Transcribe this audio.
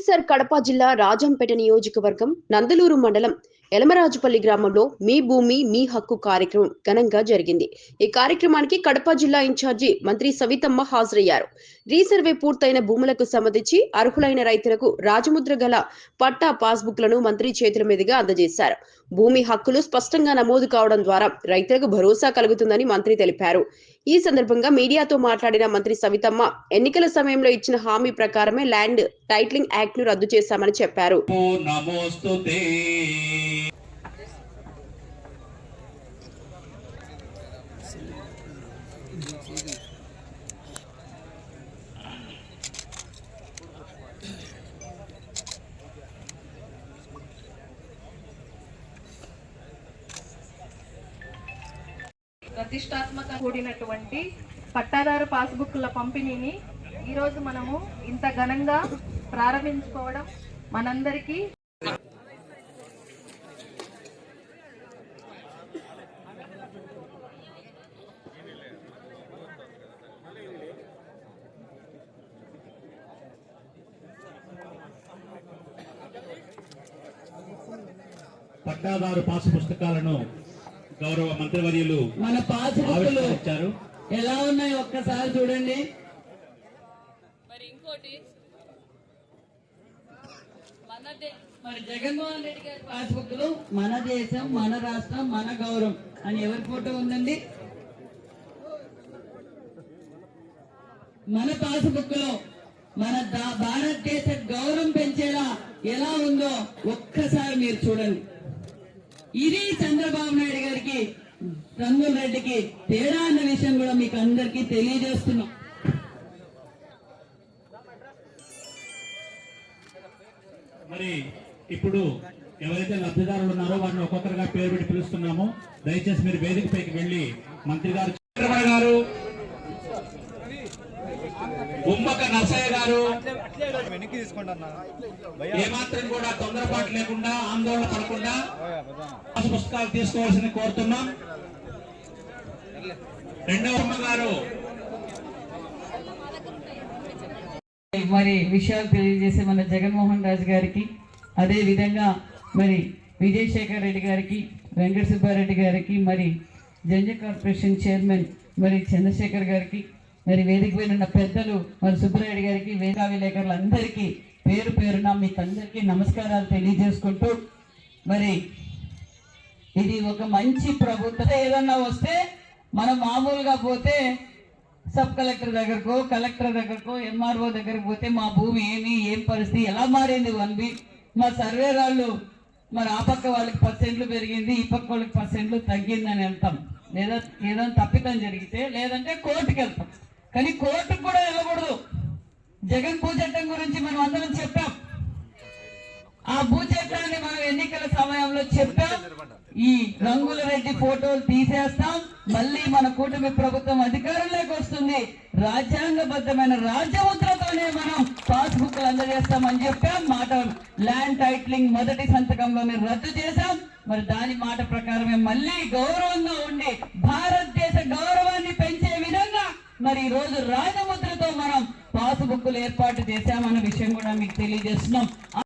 వైఎస్ఆర్ కడప జిల్లా రాజంపేట నియోజకవర్గం నందలూరు మండలం ఎలమరాజుపల్లి గ్రామంలో మీ భూమి మీ హక్కు కార్యక్రమం ఘనంగా జరిగింది. ఈ కార్యక్రమానికి కడప జిల్లా ఇన్ఛార్జి మంత్రి సవితమ్మ హాజరయ్యారు. రీసర్వే పూర్తయిన భూములకు సంబంధించి అర్హులైన రైతులకు రాజముద్ర గల పట్టా పాస్బుక్లను మంత్రి చేతుల మీదుగా అందజేశారు. భూమి హక్కులు స్పష్టంగా నమోదు కావడం ద్వారా రైతులకు భరోసా కలుగుతుందని మంత్రి తెలిపారు. ఈ సందర్భంగా మీడియాతో మాట్లాడిన మంత్రి సవితమ్మ ఎన్నికల సమయంలో ఇచ్చిన హామీ ప్రకారమే ల్యాండ్ టైటిలింగ్ యాక్ట్ ను రద్దు చేశామని చెప్పారు. ప్రతిష్టాత్మక కూడినటువంటి పట్టాదారు పాస్బుక్ల పంపిణీని ఈరోజు మనము ఇంత ఘనంగా ప్రారంభించుకోవడం మనందరికీ పట్టాదారు పాసు పుస్తకాలను గౌరవ మంత్రివర్యులు మన పాస్బుక్లు ఎలా ఉన్నాయో ఒక్కసారి చూడండి. మరి ఇంకోటి మరి జగన్మోహన్ రెడ్డి గారి పాస్బుక్లు మన దేశం, మన రాష్ట్రం, మన గౌరవం అని ఎవరి ఫోటో ఉందండి? మన పాస్బుక్ లో మన భారతదేశ గౌరవం పెంచేలా ఎలా ఉందో ఒక్కసారి మీరు చూడండి. ఇది చంద్రబాబు నాయుడు గారికి, రంగుల రెడ్డికి తేడా అన్న విషయం కూడా మీకు అందరికీ తెలియజేస్తున్నాం. మరి ఇప్పుడు ఎవరైతే లబ్ధిదారులు ఉన్నారో వారిని ఒక్కొక్కరుగా పేరు పెట్టి పిలుస్తున్నాము. దయచేసి మీరు వేదిక పైకి వెళ్లి మంత్రి గారు, చంద్రబాబు గారు, ఉమ్మక నర్సయ్య గారు ఏమాత్రం కూడా తొందరపాటు లేకుండా, ఆందోళన పడకుండా పుస్తకాలు తీసుకోవాల్సింది కోరుతున్నాం. రెండవ ఉమ్మ గారు మరి విషయాలు తెలియజేసే మన జగన్మోహన్ రాజు గారికి, అదే విధంగా మరి విజయశేఖర్ రెడ్డి గారికి, వెంకట సుబ్బారెడ్డి గారికి, మరి జంజ కార్పొరేషన్ చైర్మన్ మరి చంద్రశేఖర్ గారికి, మరి వేదిక పైన ఉన్న పెద్దలు మరి సుబ్బారెడ్డి గారికి, వేదిక విలేకరులందరికీ పేరు పేరున మీకు అందరికీ నమస్కారాలు తెలియజేసుకుంటూ, మరి ఇది ఒక మంచి ప్రభుత్వం. ఏదన్నా వస్తే మనం మామూలుగా పోతే సబ్ కలెక్టర్ దగ్గరకో, కలెక్టర్ దగ్గరకో, ఎంఆర్ఓ దగ్గరకు పోతే మా భూమి ఏం పరిస్థితి, ఎలా మారింది 1 వీక్, మా సర్వే వాళ్ళు మరి ఆ పక్క వాళ్ళకి 10% పెరిగింది, ఈ పక్క వాళ్ళకి 10% తగ్గిందని వెళ్తాం. లేదా ఏదైనా తప్పితం జరిగితే, లేదంటే కోర్టుకి వెళ్తాం. కానీ కోర్టుకు కూడా వెళ్ళకూడదు. జగన్ భూ చట్టం గురించి మనం అందరం చెప్పాం. ఆ భూ చట్టాన్ని మనం ఎన్నికల సమయంలో చెప్పాం. ఈ రంగుల రెడ్డి ఫోటోలు తీసేస్తాం, మళ్ళీ మన కూటమి ప్రభుత్వం అధికారంలోకి వస్తుంది, రాజ్యాంగబద్ధమైన రాజ్యముద్రతోనే మనం పాస్బుక్లు అందజేస్తామని చెప్పాం. మాట ల్యాండ్ టైటిలింగ్ మొదటి సంతకంలోనే రద్దు చేశాం. మరి దాని మాట ప్రకారమే మళ్ళీ గౌరవంగా ఉండి భారతదేశ గౌరవాన్ని పెంచే విధంగా మరి ఈ రోజు రాజముద్రతో మనం పాస్బుక్లు ఏర్పాటు చేశామన్న విషయం కూడా మీకు తెలియజేస్తున్నాం.